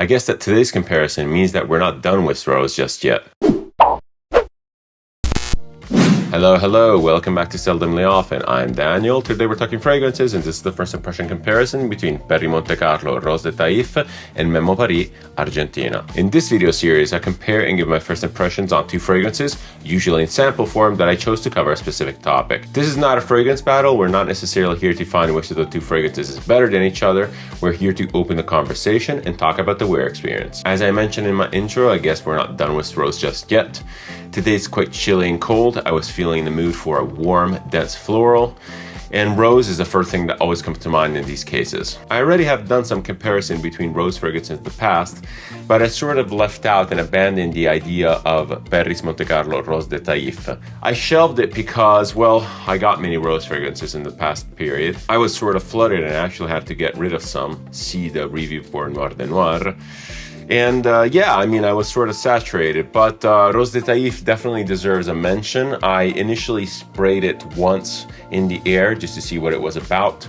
I guess that today's comparison means that we're not done with rose just yet. Hello, welcome back to Seldomly Often. I'm Daniel. Today we're talking fragrances, and this is the first impression comparison between Perris Monte Carlo Rose de Taif and Memo Paris Argentina. In this video series, I compare and give my first impressions on two fragrances, usually in sample form, that I chose to cover a specific topic. This is not a fragrance battle. We're not necessarily here to find which of the two fragrances is better than each other. We're here to open the conversation and talk about the wear experience. As I mentioned in my intro, I guess we're not done with rose just yet. Today's quite chilly and cold. I was feeling the mood for a warm, dense floral, and rose is the first thing that always comes to mind in these cases. I already have done some comparison between rose fragrances in the past, but I sort of left out and abandoned the idea of Perris Monte Carlo Rose de Taif. I shelved it because, well, I got many rose fragrances in the past period. I was sort of flooded and actually had to get rid of some. See the review for Noir de Noir. And I was sort of saturated, but Rose de Taif definitely deserves a mention. I initially sprayed it once in the air just to see what it was about.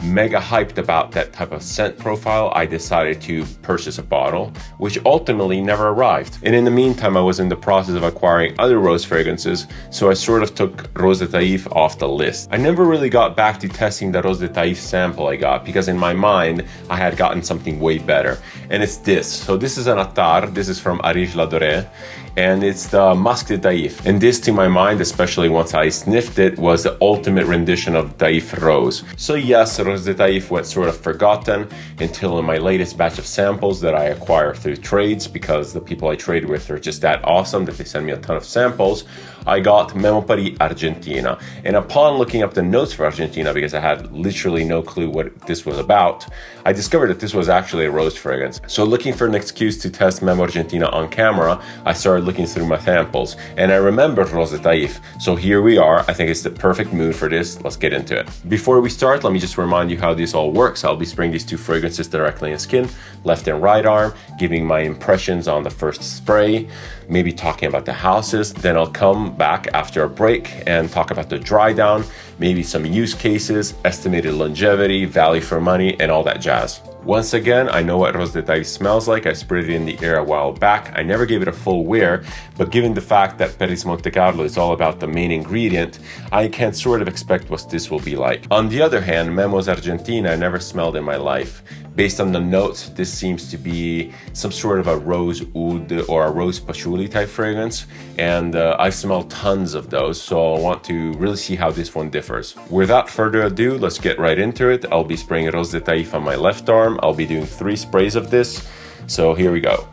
Mega hyped about that type of scent profile, I decided to purchase a bottle, which ultimately never arrived. And in the meantime, I was in the process of acquiring other rose fragrances, so I sort of took Rose de Taif off the list. I never really got back to testing the Rose de Taif sample I got, because in my mind, I had gotten something way better. And it's this. So this is an Attar. This is from Arige Ladoré, and it's the Masque de Taif. And this, to my mind, especially once I sniffed it, was the ultimate rendition of Taif Rose. So yes, Rose de Taif went sort of forgotten until in my latest batch of samples that I acquire through trades, because the people I trade with are just that awesome that they send me a ton of samples. I got Memo Paris Argentina, and upon looking up the notes for Argentina, because I had literally no clue what this was about, I discovered that this was actually a rose fragrance. So looking for an excuse to test Memo Argentina on camera, I started looking through my samples, and I remembered Rose de Taif. So here we are. I think it's the perfect mood for this. Let's get into it. Before we start, let me just remind you how this all works. I'll be spraying these two fragrances directly in skin, left and right arm, giving my impressions on the first spray, maybe talking about the houses. Then I'll come back after a break and talk about the dry down, maybe some use cases, estimated longevity, value for money, and all that jazz. Once again, I know what Rose de Taif smells like. I sprayed it in the air a while back. I never gave it a full wear, but given the fact that Perris Monte Carlo is all about the main ingredient, I can sort of expect what this will be like. On the other hand, Memo's Argentina I never smelled in my life. Based on the notes, this seems to be some sort of a rose oud or a rose patchouli type fragrance, and I've smelled tons of those, so I want to really see how this one differs. Without further ado, let's get right into it. I'll be spraying Rose de Taif on my left arm. I'll be doing 3 sprays of this, so here we go.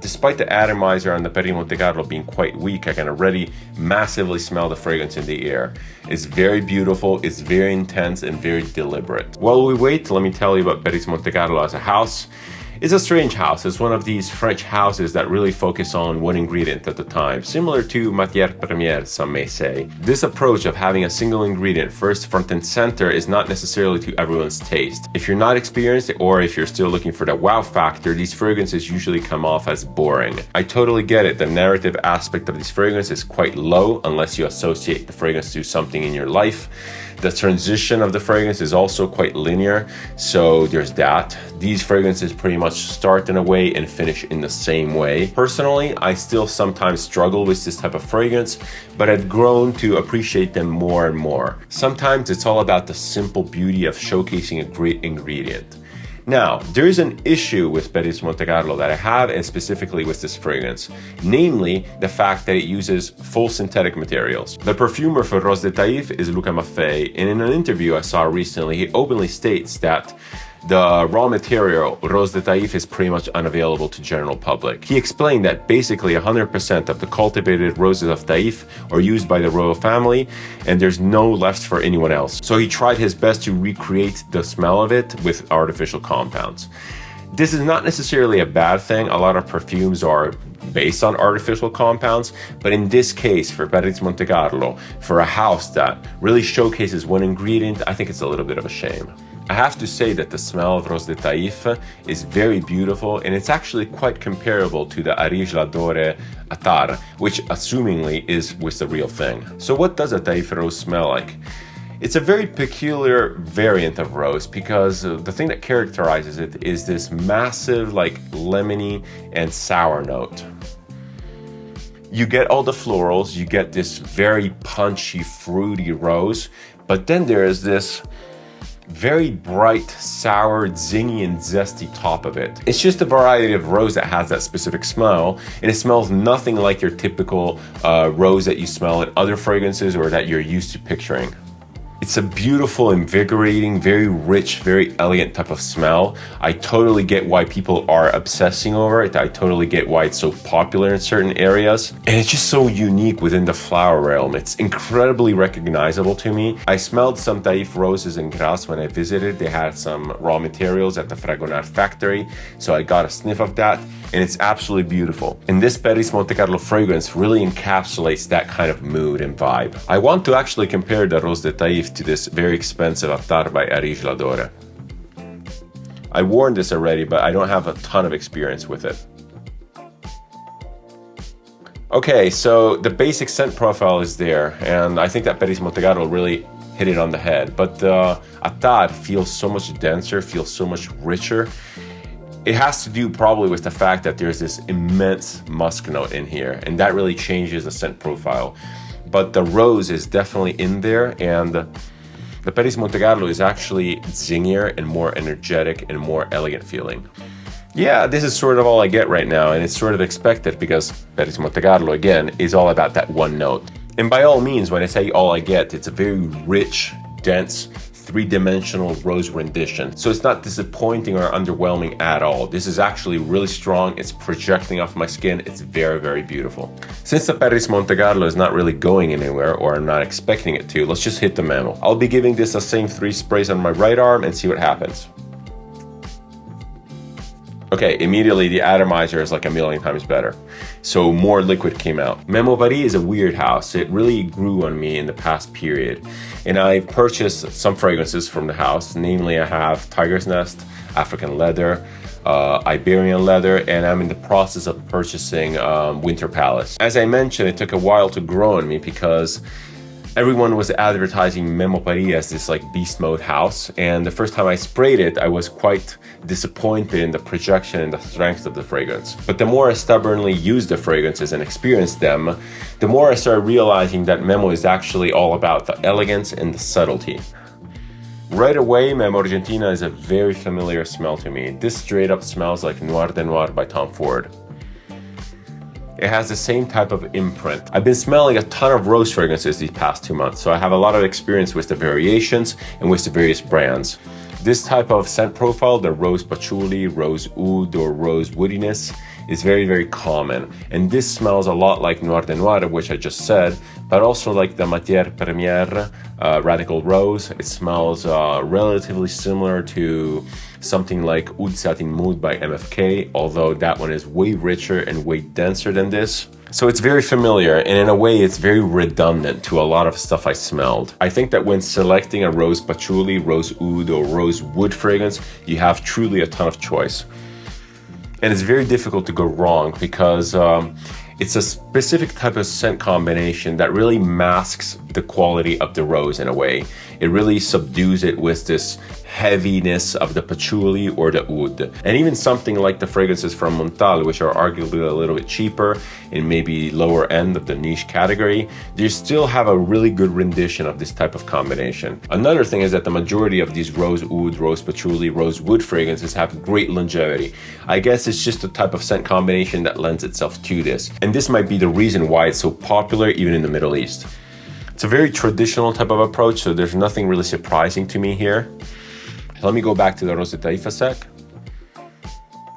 Despite the atomizer on the Perris Monte Carlo being quite weak, I can already massively smell the fragrance in the air. It's very beautiful, it's very intense, and very deliberate. While we wait, let me tell you about Perris Monte Carlo as a house. It's a strange house. It's one of these French houses that really focus on one ingredient at a time, similar to matière première, some may say. This approach of having a single ingredient first, front and center is not necessarily to everyone's taste. If you're not experienced, or if you're still looking for the wow factor, these fragrances usually come off as boring. I totally get it. The narrative aspect of these fragrances is quite low unless you associate the fragrance to something in your life. The transition of the fragrance is also quite linear, so there's that. These fragrances pretty much start in a way and finish in the same way. Personally, I still sometimes struggle with this type of fragrance, but I've grown to appreciate them more and more. Sometimes it's all about the simple beauty of showcasing a great ingredient. Now, there is an issue with Perris Monte Carlo that I have, and specifically with this fragrance, namely the fact that it uses full synthetic materials. The perfumer for Rose de Taif is Luca Maffei, and in an interview I saw recently, he openly states that the raw material, Rose de Taif, is pretty much unavailable to general public. He explained that basically 100% of the cultivated roses of Taif are used by the royal family, and there's no left for anyone else. So he tried his best to recreate the smell of it with artificial compounds. This is not necessarily a bad thing. A lot of perfumes are based on artificial compounds, but in this case, for Perris Monte Carlo, for a house that really showcases one ingredient, I think it's a little bit of a shame. I have to say that the smell of Rose de Taif is very beautiful, and it's actually quite comparable to the Arige Ladoré Attar, which assumingly is with the real thing. So what does a Taif rose smell like? It's a very peculiar variant of rose because the thing that characterizes it is this massive, like lemony and sour note. You get all the florals, you get this very punchy, fruity rose, but then there is this very bright, sour, zingy, and zesty top of it. It's just a variety of rose that has that specific smell, and it smells nothing like your typical rose that you smell in other fragrances or that you're used to picturing. It's a beautiful, invigorating, very rich, very elegant type of smell. I totally get why people are obsessing over it. I totally get why it's so popular in certain areas. And it's just so unique within the flower realm. It's incredibly recognizable to me. I smelled some Taif roses in Graz when I visited. They had some raw materials at the Fragonar factory, so I got a sniff of that, and it's absolutely beautiful. And this Perris Monte Carlo fragrance really encapsulates that kind of mood and vibe. I want to actually compare the Rose de Taif to this very expensive Attar by Arige Ladore. I worn this already, but I don't have a ton of experience with it. Okay, so the basic scent profile is there, and I think that Perris Monte Carlo really hit it on the head, but the Attar feels so much denser, feels so much richer. It has to do probably with the fact that there's this immense musk note in here, and that really changes the scent profile. But the rose is definitely in there, and the Perris Monte Carlo is actually zingier and more energetic and more elegant feeling. Yeah, this is sort of all I get right now, and it's sort of expected because Perris Monte Carlo, again, is all about that one note. And by all means, when I say all I get, it's a very rich, dense, three-dimensional rose rendition. So it's not disappointing or underwhelming at all. This is actually really strong. It's projecting off my skin. It's very, very beautiful. Since the Perris Monte Carlo is not really going anywhere, or I'm not expecting it to, let's just hit the Memo. I'll be giving this the same 3 sprays on my right arm and see what happens. Okay, immediately the atomizer is like a million times better. So more liquid came out. Memo Paris is a weird house. It really grew on me in the past period. And I've purchased some fragrances from the house. Namely, I have Tiger's Nest, African Leather, Iberian Leather, and I'm in the process of purchasing Winter Palace. As I mentioned, it took a while to grow on me because everyone was advertising Memo Paris as this like beast mode house, and the first time I sprayed it, I was quite disappointed in the projection and the strength of the fragrance. But the more I stubbornly used the fragrances and experienced them, the more I started realizing that Memo is actually all about the elegance and the subtlety. Right away, Memo Argentina is a very familiar smell to me. This straight up smells like Noir de Noir by Tom Ford. It has the same type of imprint. I've been smelling a ton of rose fragrances these past 2 months, so I have a lot of experience with the variations and with the various brands. This type of scent profile, the rose patchouli, rose oud, or rose woodiness, is very, very common. And this smells a lot like Noir de Noir, which I just said, but also like the Matière Première Radical Rose. It smells relatively similar to something like Oud Satin Mood by MFK, although that one is way richer and way denser than this. So it's very familiar, and in a way it's very redundant to a lot of stuff I smelled. I think that when selecting a rose patchouli, rose oud, or rose wood fragrance, you have truly a ton of choice. And it's very difficult to go wrong because it's a specific type of scent combination that really masks the quality of the rose in a way. It really subdues it with this heaviness of the patchouli or the oud. And even something like the fragrances from Monte, which are arguably a little bit cheaper and maybe lower end of the niche category, they still have a really good rendition of this type of combination. Another thing is that the majority of these rose oud, rose patchouli, rose wood fragrances have great longevity. I guess it's just a type of scent combination that lends itself to this. And this might be the reason why it's so popular even in the Middle East. It's a very traditional type of approach, so there's nothing really surprising to me here. Let me go back to the Rose de Taif a sec.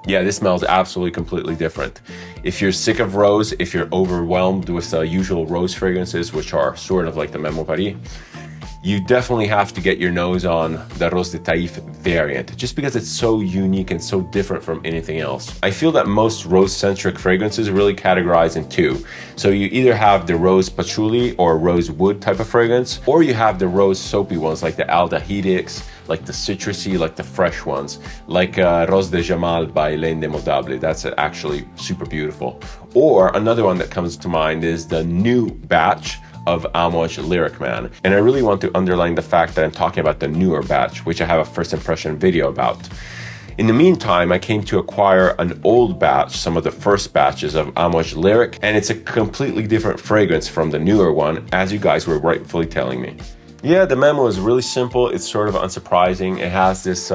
Yeah, this smells absolutely completely different. If you're sick of rose, if you're overwhelmed with the usual rose fragrances, which are sort of like the Memo Paris, you definitely have to get your nose on the Rose de Taif variant, just because it's so unique and so different from anything else. I feel that most rose-centric fragrances really categorize in two. So you either have the rose patchouli or rose wood type of fragrance, or you have the rose soapy ones like the aldehydics, like the citrusy, like the fresh ones, like Rose de Jamal by L'Indémodable. That's actually super beautiful. Or another one that comes to mind is the new batch of Amoj Lyric Man. And I really want to underline the fact that I'm talking about the newer batch, which I have a first impression video about. In the meantime, I came to acquire an old batch, some of the first batches of Amoj Lyric, and it's a completely different fragrance from the newer one, as you guys were rightfully telling me. Yeah, the Memo is really simple. It's sort of unsurprising. It has this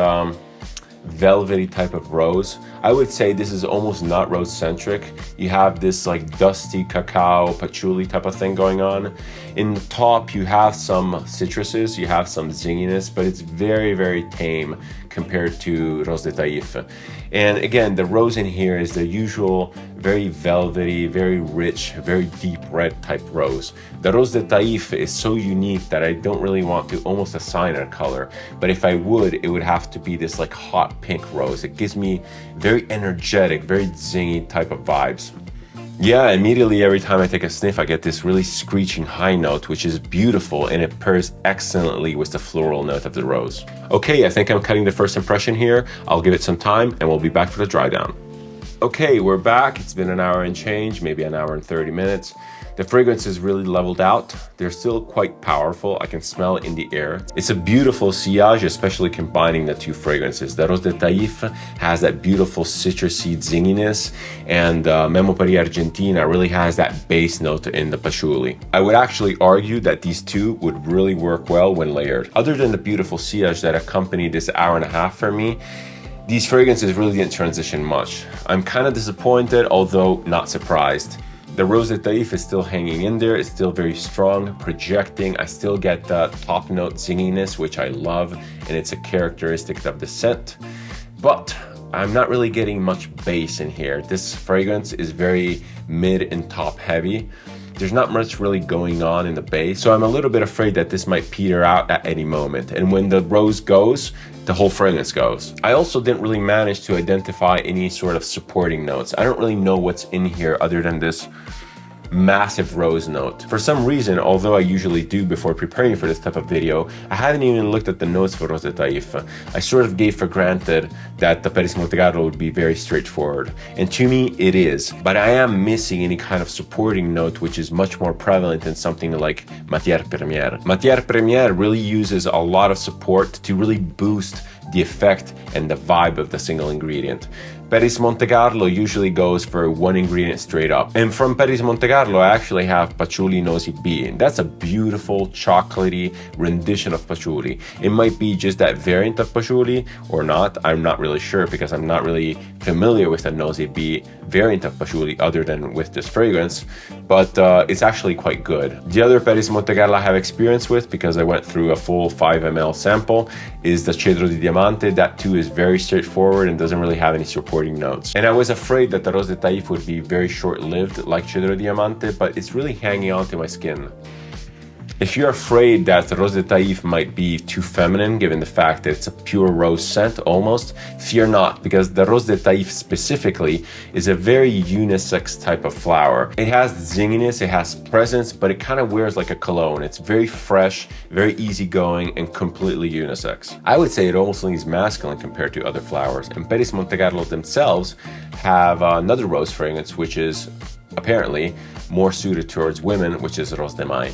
velvety type of rose. I would say this is almost not rose centric. You have this like dusty cacao patchouli type of thing going on. In the top you have some citruses, you have some zinginess, but it's very, very tame compared to Rose de Taif. And again, the rose in here is the usual very velvety, very rich, very deep red type rose. The Rose de Taif is so unique that I don't really want to almost assign it a color, but if I would, it would have to be this like hot pink rose. It gives me very energetic, very zingy type of vibes. Yeah, immediately every time I take a sniff, I get this really screeching high note, which is beautiful, and it pairs excellently with the floral note of the rose. Okay, I think I'm cutting the first impression here. I'll give it some time and we'll be back for the dry down. Okay, we're back. It's been an hour and change, maybe an hour and 30 minutes. The fragrance is really leveled out. They're still quite powerful. I can smell it in the air. It's a beautiful sillage, especially combining the two fragrances. The Rose de Taif has that beautiful citrusy zinginess, and Memo Paris Argentina really has that base note in the patchouli. I would actually argue that these two would really work well when layered. Other than the beautiful sillage that accompanied this hour and a half for me, these fragrances really didn't transition much. I'm kind of disappointed, although not surprised. The Rose de Taif is still hanging in there. It's still very strong, projecting. I still get the top note zinginess, which I love, and it's a characteristic of the scent. But I'm not really getting much bass in here. This fragrance is very mid and top heavy. There's not much really going on in the base, so I'm a little bit afraid that this might peter out at any moment. And when the rose goes, the whole fragrance goes. I also didn't really manage to identify any sort of supporting notes. I don't really know what's in here other than this massive rose note. For some reason, although I usually do before preparing for this type of video, I haven't even looked at the notes for Rose de Taif. I sort of gave for granted that the Perris Monte Carlo would be very straightforward. And to me, it is. But I am missing any kind of supporting note, which is much more prevalent in something like Matière Première. Matière Première really uses a lot of support to really boost the effect and the vibe of the single ingredient. Perris Monte Carlo usually goes for one ingredient straight up. And from Perris Monte Carlo, I actually have Patchouli Nosy B. And that's a beautiful chocolatey rendition of patchouli. It might be just that variant of patchouli or not. I'm not really sure because I'm not really familiar with the Nosy B variant of patchouli other than with this fragrance. But it's actually quite good. The other Perris Monte Carlo I have experience with, because I went through a full 5 ml sample, is the Cedro di Diamante. That too is very straightforward and doesn't really have any supporting notes. And I was afraid that the Rose de Taif would be very short-lived like Cedro Diamante, but it's really hanging onto my skin. If you're afraid that the Rose de Taif might be too feminine, given the fact that it's a pure rose scent almost, fear not, because the Rose de Taif specifically is a very unisex type of flower. It has zinginess, it has presence, but it kind of wears like a cologne. It's very fresh, very easygoing, and completely unisex. I would say it almost leans masculine compared to other flowers, and Perris Monte Carlo themselves have another rose fragrance, which is apparently more suited towards women, which is Rose de Mai.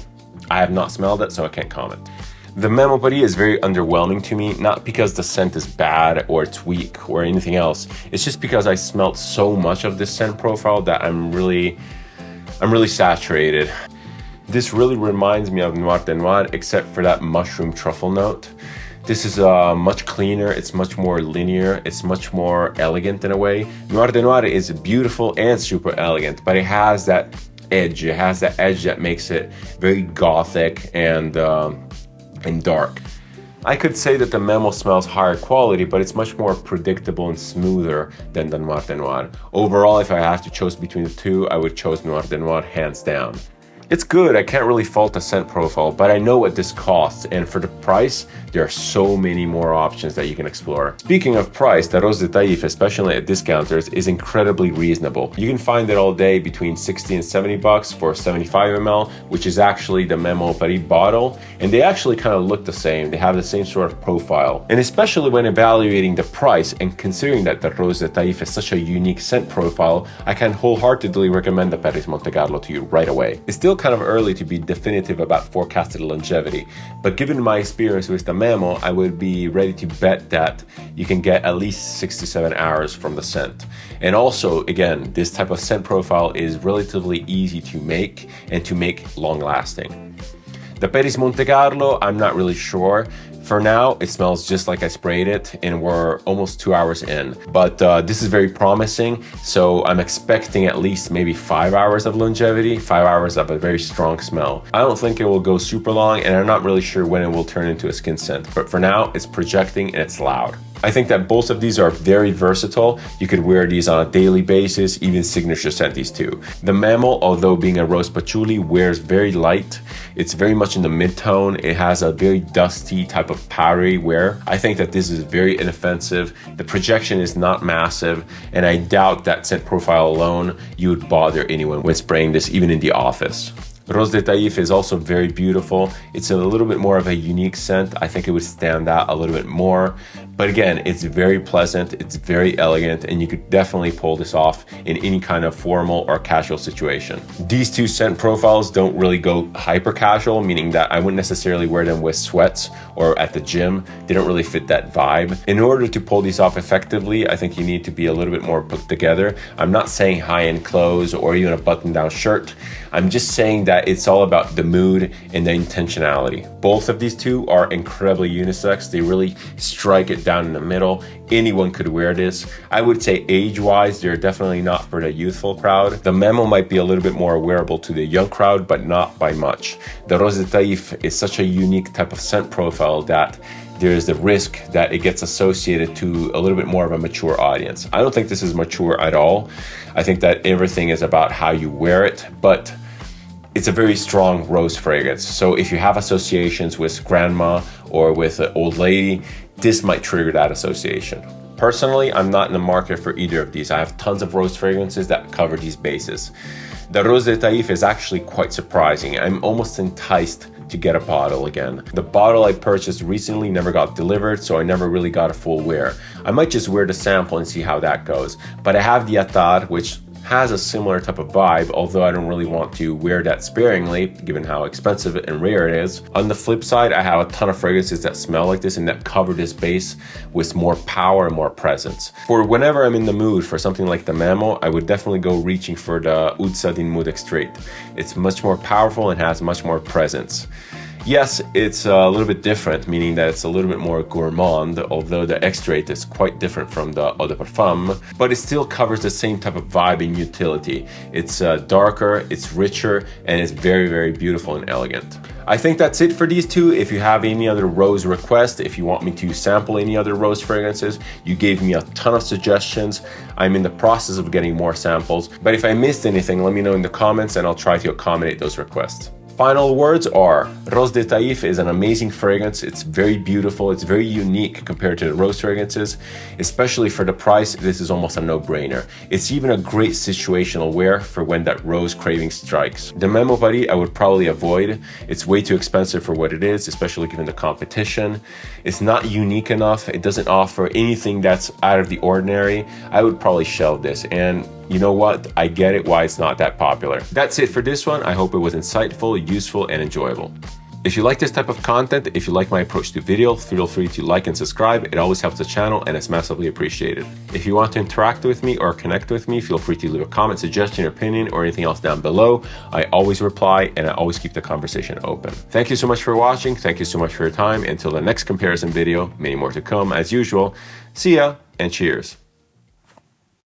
I have not smelled it, so I can't comment. The Memo Paris is very underwhelming to me, not because the scent is bad or it's weak or anything else. It's just because I smelled so much of this scent profile that I'm really saturated. This really reminds me of Noir de Noir, except for that mushroom truffle note. This is much cleaner, it's much more linear, it's much more elegant in a way. Noir de Noir is beautiful and super elegant, but it has that edge. It has that edge that makes it very gothic and dark. I could say that the Memo smells higher quality, but it's much more predictable and smoother than the Noir de Noir. Overall, if I have to choose between the two, I would choose Noir de Noir hands down. It's good, I can't really fault the scent profile, but I know what this costs, and for the price, there are so many more options that you can explore. Speaking of price, the Rose de Taif, especially at discounters, is incredibly reasonable. You can find it all day between 60 and 70 bucks for 75 ml, which is actually the Memo Paris bottle, and they actually kind of look the same. They have the same sort of profile. And especially when evaluating the price and considering that the Rose de Taif is such a unique scent profile, I can wholeheartedly recommend the Perris Monte Carlo to you right away. It still still kind of early to be definitive about forecasted longevity, but given my experience with the Memo, I would be ready to bet that you can get at least 6 to 7 hours from the scent. And also, again, this type of scent profile is relatively easy to make and to make long lasting. The Perris Monte Carlo, I'm not really sure. For now, it smells just like I sprayed it, and we're almost 2 hours in. But this is very promising, so I'm expecting at least maybe 5 hours of longevity, 5 hours of a very strong smell. I don't think it will go super long, and I'm not really sure when it will turn into a skin scent. But for now, it's projecting and it's loud. I think that both of these are very versatile. You could wear these on a daily basis, even signature scent these too. The Memo, although being a rose patchouli, wears very light. It's very much in the mid-tone. It has a very dusty type of powdery wear. I think that this is very inoffensive. The projection is not massive, and I doubt that scent profile alone you would bother anyone when spraying this, even in the office. Rose de Taif is also very beautiful. It's a little bit more of a unique scent. I think it would stand out a little bit more. But again, it's very pleasant, it's very elegant, and you could definitely pull this off in any kind of formal or casual situation. These two scent profiles don't really go hyper casual, meaning that I wouldn't necessarily wear them with sweats or at the gym. They don't really fit that vibe. In order to pull these off effectively, I think you need to be a little bit more put together. I'm not saying high-end clothes or even a button-down shirt. I'm just saying that it's all about the mood and the intentionality. Both of these two are incredibly unisex. They really strike it down in the middle. Anyone could wear this. I would say age-wise, they're definitely not for the youthful crowd. The Memo might be a little bit more wearable to the young crowd, but not by much. The Rose de Taif is such a unique type of scent profile that there's the risk that it gets associated to a little bit more of a mature audience. I don't think this is mature at all. I think that everything is about how you wear it, but it's a very strong rose fragrance. So if you have associations with grandma or with an old lady, this might trigger that association. Personally, I'm not in the market for either of these. I have tons of rose fragrances that cover these bases. The Rose de Taif is actually quite surprising. I'm almost enticed to get a bottle again. The bottle I purchased recently never got delivered, so I never really got a full wear. I might just wear the sample and see how that goes. But I have the Attar, which has a similar type of vibe, although I don't really want to wear that sparingly, given how expensive and rare it is. On the flip side, I have a ton of fragrances that smell like this and that cover this base with more power and more presence. For whenever I'm in the mood for something like the Memo, I would definitely go reaching for the Oud Sadin Mood Extrait. It's much more powerful and has much more presence. Yes, it's a little bit different, meaning that it's a little bit more gourmand, although the extrait is quite different from the eau de parfum, but it still covers the same type of vibe and utility. It's darker, it's richer, and it's very, very beautiful and elegant. I think that's it for these two. If you have any other rose requests, if you want me to sample any other rose fragrances, you gave me a ton of suggestions. I'm in the process of getting more samples, but if I missed anything, let me know in the comments and I'll try to accommodate those requests. Final words are, Rose de Taif is an amazing fragrance. It's very beautiful. It's very unique compared to the rose fragrances. Especially for the price, this is almost a no-brainer. It's even a great situational wear for when that rose craving strikes. The Memo Paris I would probably avoid. It's way too expensive for what it is, especially given the competition. It's not unique enough. It doesn't offer anything that's out of the ordinary. I would probably shelve this, and you know what? I get it why it's not that popular. That's it for this one. I hope it was insightful, useful, and enjoyable. If you like this type of content, if you like my approach to video, feel free to like and subscribe. It always helps the channel and it's massively appreciated. If you want to interact with me or connect with me, feel free to leave a comment, suggestion, opinion, or anything else down below. I always reply and I always keep the conversation open. Thank you so much for watching. Thank you so much for your time. Until the next comparison video, many more to come as usual. See ya and cheers.